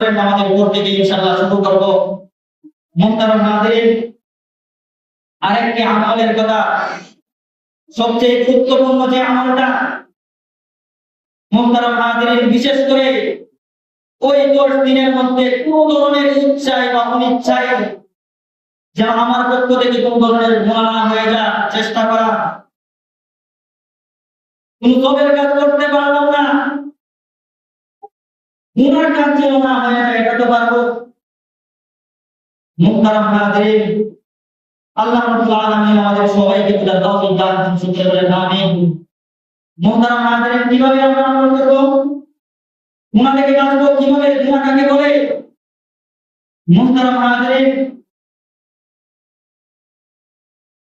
নামাজের উপর থেকে ইনশাআল্লাহ শুরু করব। মুহতারাম হাজিরিন, আরেকটি আমলের কথা, সবচেয়ে গুরুত্বপূর্ণ যে আমলটা মুহতারাম হাজিরিন, বিশেষ করে ওই 10 দিনের মধ্যে কোন ধরনের ইচ্ছায় বা অনিচ্ছায় যেন আমার পক্ষ থেকে কোন ধরনের গুনাহ না হয়ে যায় চেষ্টা করা। কোন সবের কাজ করতে পারলাম না, গুনার কাজ যেন না হয়ে যায়, এটা তো পারবো। মুহতারাম হাজিরিন, আল্লাহ রাব্বুল আলামিন আমাদের সবাইকে বুঝার তৌফিক দান করুন, শুকর বলেন আমিন। মুহতারাম হাজিরিন, কিভাবে আমরা আমল করব, গুনাহ থেকে বাঁচবো কিভাবে, গুনাহ কাকে বলে? মুহতারাম হাজিরিন,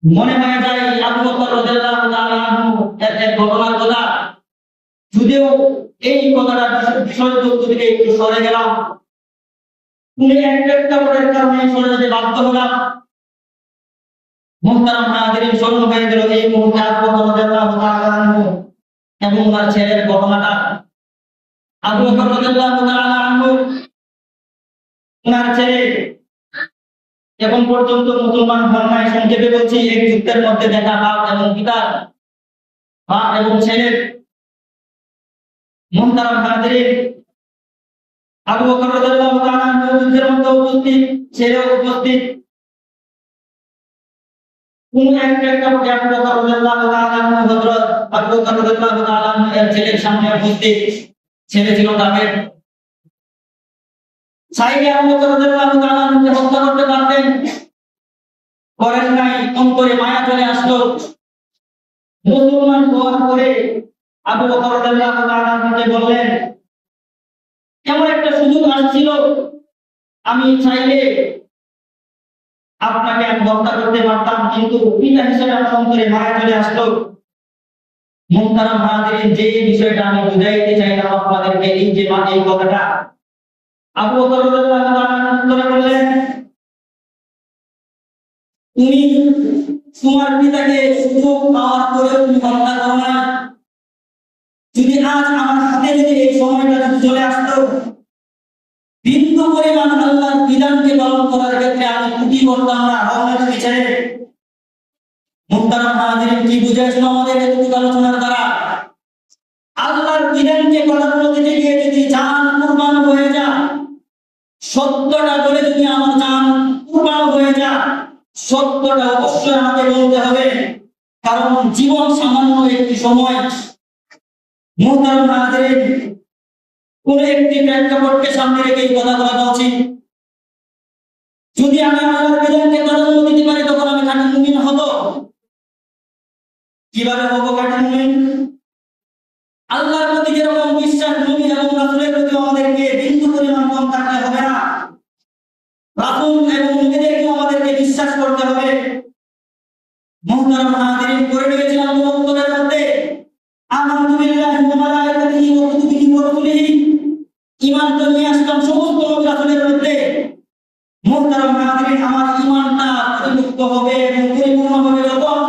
মনে হয়ে যায় আবু বকর রাদিয়াল্লাহু তাআলা আনহু এর এক ঘটনার কথা, যদিও এই কথাটা বিষয়বস্তু থেকে একটু সরে গেলাম, উনি একটা কাপড়ের কারণে সরে যেতে বাধ্য হলাম। মুহতারাম হাজিরিন, স্মরণ হয়ে গেল এই মুহূর্তে আবু বকর রাদিয়াল্লাহু তাআলা আনহু এবং তার ছেলের ঘটনাটা। আবু বকর রাদিয়াল্লাহু তাআলা আনহু, ওনার ছেলে এখন পর্যন্ত মুসলমান হন নাই, সংক্ষেপে বলছি, এক যুদ্ধের মধ্যে দেখা বাপ এবং পিতার, বাপ এবং ছেলের। মুহতারাম হাজিরিন, আবু বকর রাদিয়াল্লাহু তাআলা আনহু যুদ্ধের মধ্যে উপস্থিত, ছেলেও উপস্থিত। কোন একটা কাপড়ে আবু বকর রাদিয়াল্লাহু তাআলা আনহু, হযরত আবু বকর রাদিয়াল্লাহু তাআলা আনহু এর ছেলের সামনে উপস্থিত। ছেলে ছিল কাফের। চাইলে আবু বকর রাদিয়াল্লাহু তাআলা আনহুকে হত্যা করতে পারতেন, করেন নাই। অন্তরে মায়া চলে আসলো। মুসলমান হওয়ার পরে আবু বকর রাদিয়াল্লাহু তাআলা আনহুকে বললেন, এমন একটা সুযোগ আসছিল, আমি চাইলে আপনাকে আমি হত্যা করতে পারতাম, কিন্তু পিতা হিসেবে আমার অন্তরে মায়া চলে আসলো। মুহতারাম হাজিরিন, যে বিষয়টা আমি বুঝাইতে চাইলাম আপনাদেরকে, এই যে এই কথাটা, আবু বকর রাদিয়াল্লাহু তাআলা আনহু বললেন, তুমি তোমার পিতাকে সুযোগ পাওয়ার পরে তুমি হত্যা করো না। যদি আজ আমার হাতে যদি এই সময়টা চলে আসতো, বিন্দু পরিমাণ আল্লাহর বিধানকে পালন করার ক্ষেত্রে আমি ত্রুটি করতাম না, রহমতের পিছনে। মুহতারাম হাজিরিন, কি বুঝাইছিল আমাদের এতটুকু আলোচনার দ্বারা? আল্লাহর বিধানকে প্রাধান্য দিতে গিয়ে যদি জান কুরবান হয়ে যায়, সত্যটা বলে যদি আমার জান কুরবান হয়ে যায়, সত্যটা অবশ্যই আমাকে বলতে হবে, কারণ জীবন সামান্য একটি সময়। মুহতারাম হাজিরিন, কোন একটি প্রেক্ষাপটকে সামনে রেখে এই কথা বলা উচিত। যদি আমি আল্লাহর বিধানকে প্রাধান্য দিতে পারি, তখন আমি খাঁটি মুমিন হব। কিভাবে হব খাঁটি মুমিন? আল্লাহর প্রতি যেরকম বিশ্বাস, নবী এবং রাসূলের প্রতি আমাদেরকে বিন্দু পরিমাণ কম থাকলে হবে না। রাসূল এবং নবীদেরকে আমাদেরকে বিশ্বাস করতে হবে। মুহতারাম হাজিরিন, করে নিয়েছিলাম বক্তব্যের মধ্যে, আমানতু বিল্লাহি ওয়া মালাইকাতিহি ওয়া কুতুবিহি ওয়া রুসুলিহি, ঈমান তো নিয়ে আসলাম সমস্ত নবী রাসূলের মধ্যে। মুহতারাম হাজিরিন, আমার ঈমানটা পরিপূর্ণ হবে এবং পরিপূর্ণ হবে যখন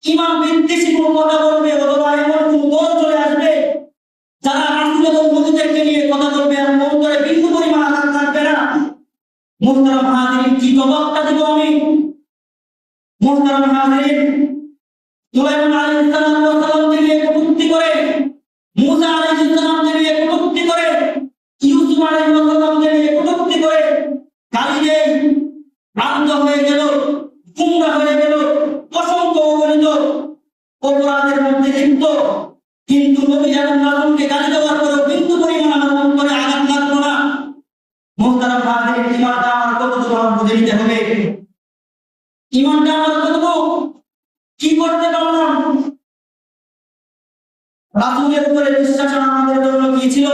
ঈমান বিদ্বেষী কোনো কথা বলবে, অথবা এমন কোনো দল চলে আসবে যারা রাসূল এবং নবীদেরকে নিয়ে কথা বলবে আর অন্তরে বিন্দু পরিমাণ আঘাত থাকবে না। মুহতারাম হাজিরিন, কি জবাবটা দেব আমি? মুহতারাম হাজিরিন, সুলাইমান আলাইহিস সালামকে নিয়ে কটূক্তি করে, মুসা আলাইহিস সালামকে নিয়ে কটূক্তি করে, ইউসুফ আলাইহিস সালামকে নিয়ে কটূক্তি করে গালি দেয়, ভ্রান্ত হয়ে গেল, গুমরা হয়ে গেল, অসংখ্য অগণিত অপরাধের মধ্যে লিপ্ত। কিন্তু নবী এবং রাসূলকে গালি দেওয়ার পরেও বিন্দু পরিমাণ আমার অন্তরে আঘাত লাগলো না। মুহতারাম হাজিরিন, ঈমানটা আমার কতটুকু আমার বুঝে নিতে হবে। ঈমানটা আমার কতটুকু, কি করতে পারলাম? রাসূলের উপরে বিশ্বাস আমাদের জন্য কি ছিল?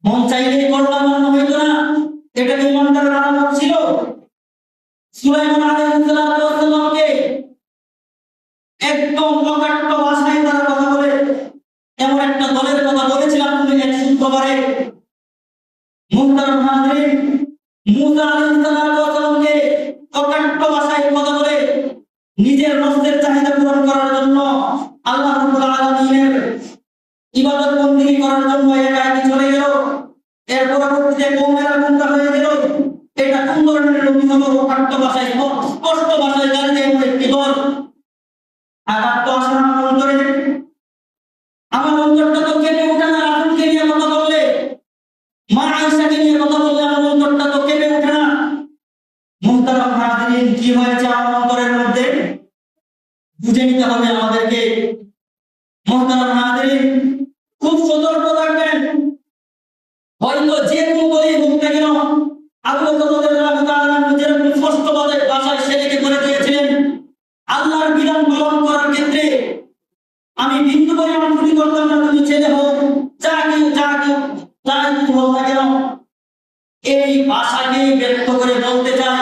মন চাইলেই করলাম মনে হইতো না, এটা ঈমানদার আলামত ছিল। সুলাইমান আলাইহিস সালামকে একদম প্রকাশ্য ভাষায় তারা কথা বলে, এমন একটা দলের কথা বলেছিলাম তুমি এক শুক্রবারে। মুহতারাম হাজিরিন, মুসা আলাইহিস সালামকে প্রকাশ্য ভাষায় কথা বলে নিজের নফসের চাহিদা পূরণ করার জন্য, আল্লাহ রাব্বুল আলামিনের ইবাদত বন্দেগী করার জন্য একা চলে গেল। এর পরবর্তীতে কৌমেরা গুমরা হয়ে গেল। এটা কোন ধরনের নবী হলো? অকাট্য ভাষায়, স্পষ্ট ভাষায় জানিয়ে এমন একটি দল। আঘাত তো আসে না আমার অন্তরে। আমার অন্তরটা তো কেঁপে ওঠে না রাসূলকে নিয়ে কথা বললে, মা আয়েশাকে নিয়ে কথা বললে আমার অন্তরটা তো কেঁপে ওঠে না। মুহতারাম হাজিরিন, কি হয়েছে আমার অন্তরের মধ্যে বুঝে নিতে হবে আমাদেরকে। মুহতারাম হাজিরিন, খুব সতর্ক থাকবেন। হয়তো যে কোনো দলই হোক না কেন, আবু বকর রাদিয়াল্লাহু তাআলা যেরকম স্পষ্ট ভাষায় সেদিকে করে দিয়েছিলেন, আল্লাহর বিধান পালন করার ক্ষেত্রে আমি বিন্দু পরিমাণ ত্রুটি করতাম না। তুমি ছেলে হোক, যা কিছু হোক না কেন, এই ভাষাকে ব্যক্ত করে বলতে চাই,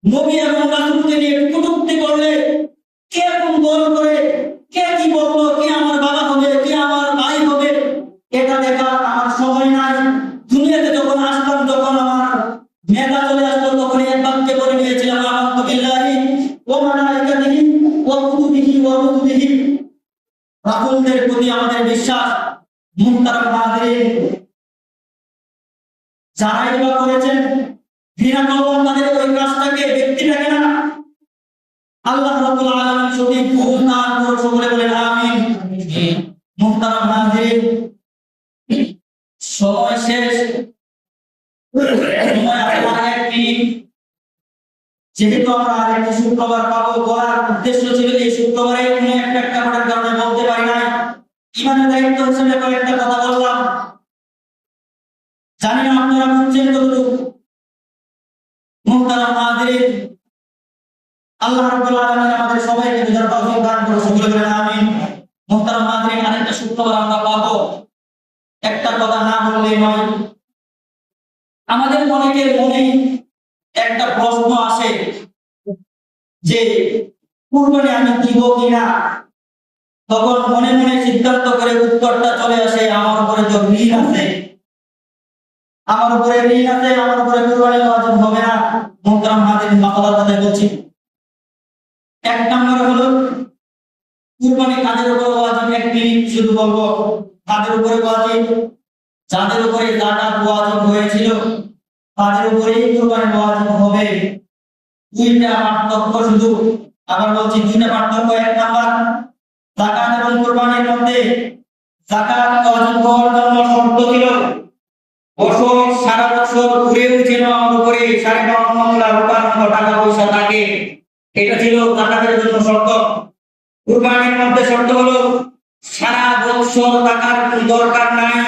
নবী এবং রাসূলকে নিয়ে কটূক্তি করলে কে কোন দল করে, কে কি বললো, কে আমার বাবা হবে, কে আমার ভাই হবে, এটা দেখার আমার সময় নাই। দুনিয়াতে যখন আসলাম, যখন আমার মেধা চলে আসলো, তখন এক বাক্যে বলে নিয়েছিলাম, আমানতু বিল্লাহি ওয়া মালাইকাতিহি ওয়া কুতুবিহি ওয়া রুসুলিহি। রাসূলদের প্রতি আমাদের বিশ্বাস। মুহতারাম হাজিরিন, যারা এগুলো করেছেন, ঘৃণা করবেন তাদের ওই কাজটাকে, ব্যক্তিটাকে না। আল্লাহ রাব্বুল আলামিন সঠিক ভুল না করে সকলে বলেন আমিন। মুহতারাম হাজিরিন, সময় শেষ, সময় আর এক মিনিট। যেহেতু আমরা আরেকটি শুক্রবার পাবো, বলার উদ্দেশ্য ছিল এই শুক্রবারে কোনো একটা ঘটনার কারণে বলতে পারি না। ইমানের দায়িত্ব হিসেবে কয়েকটা কথা বললাম, জানি না আপনারা বুঝছেন কতটুকু। মুহতারাম হাজিরিন, আল্লাহ রাব্বুল আলামিন আমাদের সবাইকে বুঝার তৌফিক দান করুন, সকলে বলেন আমিন। মুহতারাম হাজিরিন, আরেকটা শুক্রবার আমরা পাবো, একটা কথা না বললেই নয়। আমাদের অনেকের মনে একটা প্রশ্ন আসে যে কুরবানি আমি দিব কিনা। তখন মনে মনে সিদ্ধান্ত করে উত্তরটা চলে আসে, আমার উপরে তো ঋণ আছে, আমার উপরে ঋণ আছে, আমার উপরে কুরবানি ওয়াজিব হবে না। মুহতারাম হাজিরিন, মাসালার কথা বলছি। এক নম্বর হলো কুরবানি কাদের উপর ওয়াজিব। এক মিনিট শুধু বলবো কাদের উপরে ওয়াজিব। যাদের উপরে যাকাত ওয়াজিব হয়েছিল তাদের উপরেই কুরবানি ওয়াজিব হবে। দুইটা পার্থক্য শুধু, আবার বলছি দুইটা পার্থক্য। এক নাম্বার, যাকাত এবং কুরবানির মধ্যে যাকাত ওয়াজিব হওয়ার জন্য শর্ত ছিল বছর সারা বছর ঘুরেও যেন আমার উপরে 52 লাখ টাকা পয়সা থাকে, এটা ছিল যাকাতের জন্য শর্ত। কুরবানির মধ্যে শর্ত হলো সারা বছর টাকার কোনো দরকার নাই,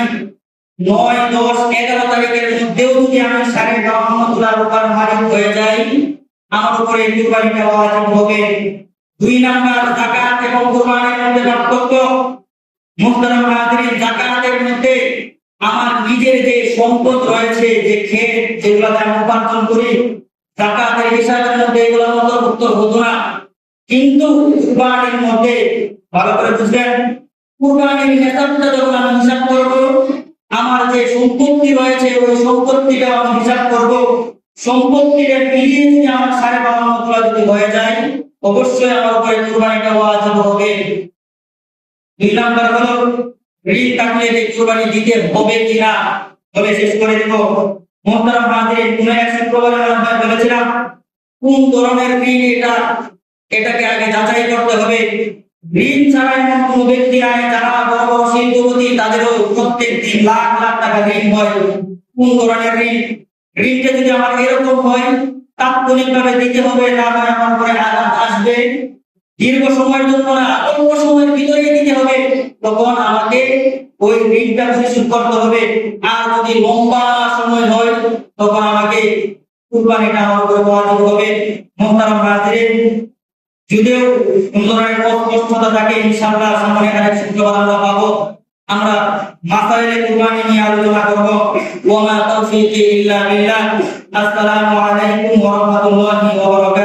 9, 10, 11 তারিখের মধ্যেও যদি আমি 52 লাখ টাকার মালিক হয়ে যাই, আমার উপরে কুরবানিটা ওয়াজিব হবে। দুই নাম্বার, যাকাত এবং কুরবানির মধ্যে পার্থক্য। মুহতারাম হাজিরিন, যাকাতের মধ্যে আমার নিজের যে সম্পদ রয়েছে, যে ক্ষেত যেগুলো আমি উপার্জন করি, যাকাতের হিসাবের মধ্যে এগুলো অন্তর্ভুক্ত হতো না। কিন্তু কুরবানির মধ্যে ভালো করে বুঝবেন, কুরবানির হিসাবটা যখন আমি হিসাব করব, আমার যে সম্পত্তি রয়েছে ওই সম্পত্তিটা আমি হিসাব করব। সম্পত্তিটা মিলিয়ে যদি আমার 52 লাখ যদি হয়ে যায়, অবশ্যই আমার উপরে কুরবানিটা ওয়াজিব হবে। দুই নাম্বার হলো ঋণ থাকলে যে কুরবানি দিতে হবে কিনা, বলে শেষ করে দেব। মুহতারাম হাজিরিন, কোন এক শুক্রবারে আমরা বলেছিলাম কোন ধরনের ঋণ এটাকে আগে যাচাই করতে হবে। ঋণ ছাড়া এমন কোন ব্যক্তি নাই যারা বড় বড় শিল্পপতি, তাদেরও প্রত্যেক দিন লাখ লাখ টাকা ঋণ হয়। কোন ধরনের ঋণ? ঋণটা যদি আমার এরকম হয় তাৎক্ষণিকভাবে দিতে হবে, না হয় আমার উপরে আঘাত আসবে, দীর্ঘ সময়ের জন্য না, অল্প সময়ের ভিতরে দিতে হবে, তখন আমাকে ওই ঋণটা পরিশোধ করতে হবে। আর যদি লম্বা সময় হয় তখন আমাকে কুরবানিটা আমার উপরে ওয়াজিব হবে। মুহতারাম হাজিরিন, যদিও কোন ধরনের অস্পষ্টতা থাকে, ইনশাআল্লাহ সামনে আরেক শুক্রবার আমরা পাবো। আমরা মাসাইলে কুরবানি নিয়ে আলোচনা করব। ওয়া মা তাওফীকি ইল্লা বিল্লাহ। আসসালামু আলাইকুম ওয়া রাহমাতুল্লাহি ওয়া বারাকাতুহু।